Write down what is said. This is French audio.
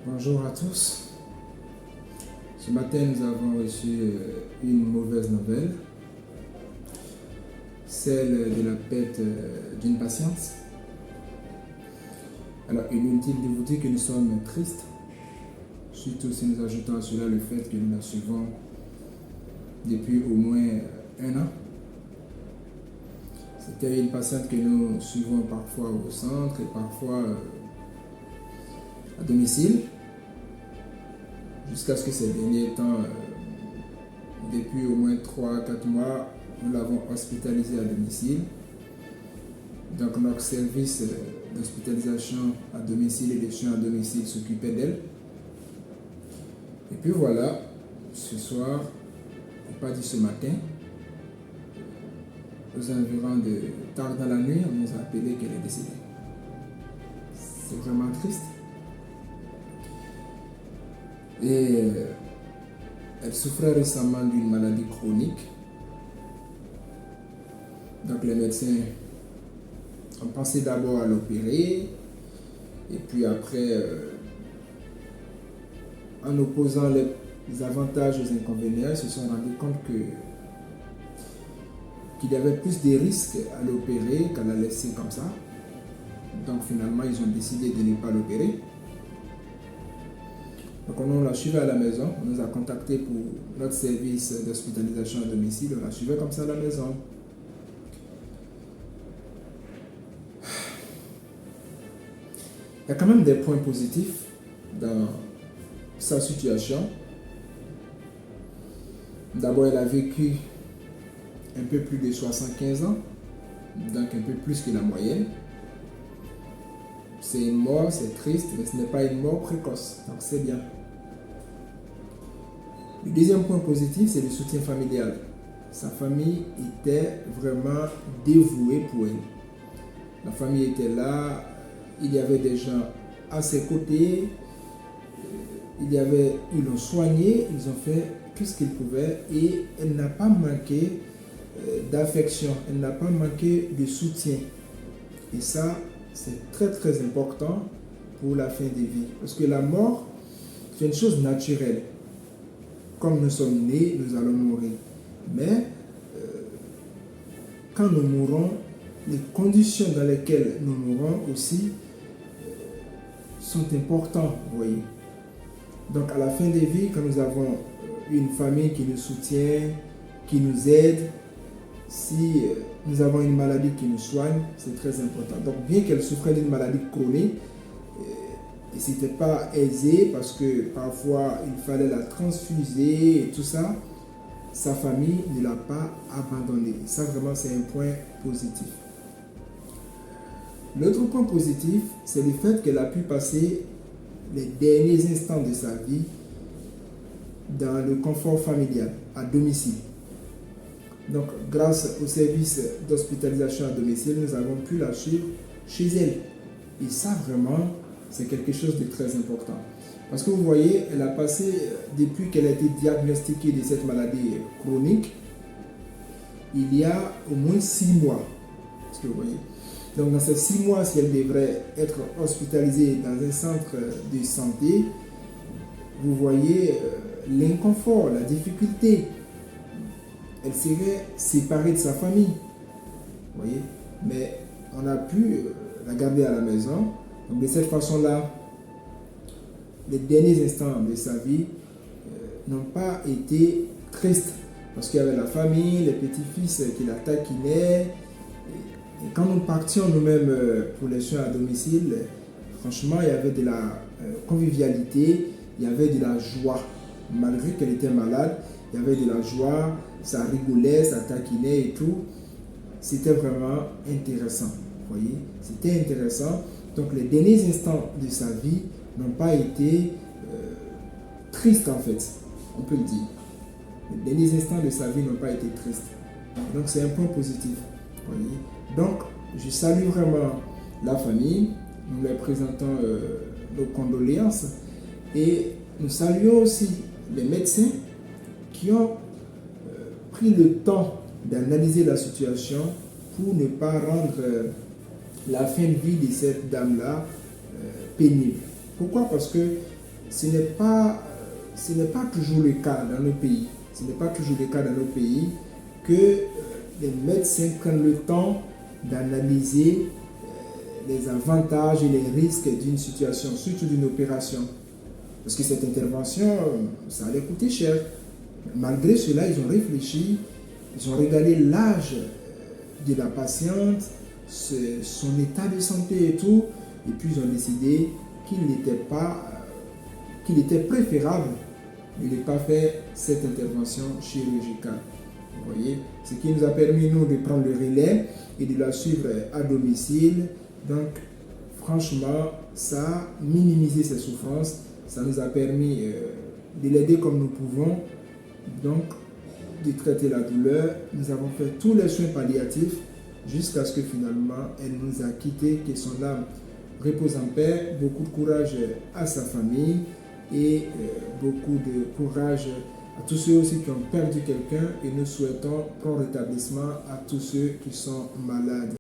Bonjour à tous. Ce matin, nous avons reçu une mauvaise nouvelle, celle de la perte d'une patiente. Alors, inutile de vous dire que nous sommes tristes, surtout si nous ajoutons à cela le fait que nous la suivons depuis au moins un an. C'était une patiente que nous suivons parfois au centre et parfois à domicile, jusqu'à ce que ces derniers temps, depuis au moins 3 à 4 mois, nous l'avons hospitalisée à domicile. Donc notre service d'hospitalisation à domicile et de soins à domicile s'occupait d'elle. Et puis voilà, ce soir, ou pas dit ce matin, aux environs de tard dans la nuit, on nous a appelé qu'elle est décédée. C'est vraiment triste. Et elle souffrait récemment d'une maladie chronique. Donc les médecins ont pensé d'abord à l'opérer. Et puis après, en opposant les avantages aux inconvénients, ils se sont rendus compte qu'il y avait plus de risques à l'opérer qu'à la laisser comme ça. Donc finalement, ils ont décidé de ne pas l'opérer. Donc on l'a suivi à la maison, on nous a contacté pour notre service d'hospitalisation à domicile, on l'a suivi comme ça à la maison. Il y a quand même des points positifs dans sa situation. D'abord, elle a vécu un peu plus de 75 ans, donc un peu plus que la moyenne. C'est une mort, c'est triste, mais ce n'est pas une mort précoce, donc c'est bien. Le deuxième point positif, c'est le soutien familial. Sa famille était vraiment dévouée pour elle. La famille était là, il y avait des gens à ses côtés, ils l'ont soignée, ils ont fait tout ce qu'ils pouvaient et elle n'a pas manqué d'affection, elle n'a pas manqué de soutien. Et ça, c'est très très important pour la fin des vies. Parce que la mort, c'est une chose naturelle. Comme nous sommes nés, nous allons mourir. Mais quand nous mourrons, les conditions dans lesquelles nous mourrons aussi sont importantes, vous voyez. Donc à la fin des vies, quand nous avons une famille qui nous soutient, qui nous aide, si nous avons une maladie qui nous soigne, c'est très important. Donc bien qu'elle souffrait d'une maladie chronique, et ce n'était pas aisé parce que parfois il fallait la transfuser et tout ça, sa famille ne l'a pas abandonnée. Ça vraiment c'est un point positif. L'autre point positif, c'est le fait qu'elle a pu passer les derniers instants de sa vie dans le confort familial, à domicile. Donc, grâce au service d'hospitalisation à domicile, nous avons pu la suivre chez elle. Et ça, vraiment, c'est quelque chose de très important. Parce que vous voyez, elle a passé, depuis qu'elle a été diagnostiquée de cette maladie chronique, il y a au moins 6 mois. Est-ce que vous voyez? Donc, dans ces 6 mois, si elle devrait être hospitalisée dans un centre de santé, vous voyez l'inconfort, la difficulté. Elle serait séparée de sa famille. Vous voyez? Mais on a pu la garder à la maison. Donc, de cette façon-là, les derniers instants de sa vie n'ont pas été tristes. Parce qu'il y avait la famille, les petits-fils qui la taquinaient. Et quand nous partions nous-mêmes pour les soins à domicile, franchement, il y avait de la convivialité, il y avait de la joie. Malgré qu'elle était malade, il y avait de la joie, ça rigolait, ça taquinait et tout. C'était vraiment intéressant. Vous voyez, c'était intéressant. Donc les derniers instants de sa vie n'ont pas été tristes en fait, on peut le dire. Les derniers instants de sa vie n'ont pas été tristes. Donc c'est un point positif. Vous voyez. Donc je salue vraiment la famille, nous leur présentons nos condoléances et nous saluons aussi les médecins qui ont pris le temps d'analyser la situation pour ne pas rendre la fin de vie de cette dame-là pénible. Pourquoi? Parce que ce n'est pas toujours le cas dans nos pays. Ce n'est pas toujours le cas dans nos pays que les médecins prennent le temps d'analyser les avantages et les risques d'une situation, surtout d'une opération. Parce que cette intervention, ça allait coûter cher. Malgré cela, ils ont réfléchi, ils ont regardé l'âge de la patiente, son état de santé et tout, et puis ils ont décidé qu'il était préférable de ne pas faire cette intervention chirurgicale. Vous voyez, ce qui nous a permis, nous, de prendre le relais et de la suivre à domicile. Donc, franchement, ça a minimisé ses souffrances. Ça nous a permis de l'aider comme nous pouvons. Donc, de traiter la douleur. Nous avons fait tous les soins palliatifs jusqu'à ce que finalement, elle nous a quittés, que son âme repose en paix. Beaucoup de courage à sa famille et beaucoup de courage à tous ceux aussi qui ont perdu quelqu'un, et nous souhaitons prompt rétablissement à tous ceux qui sont malades.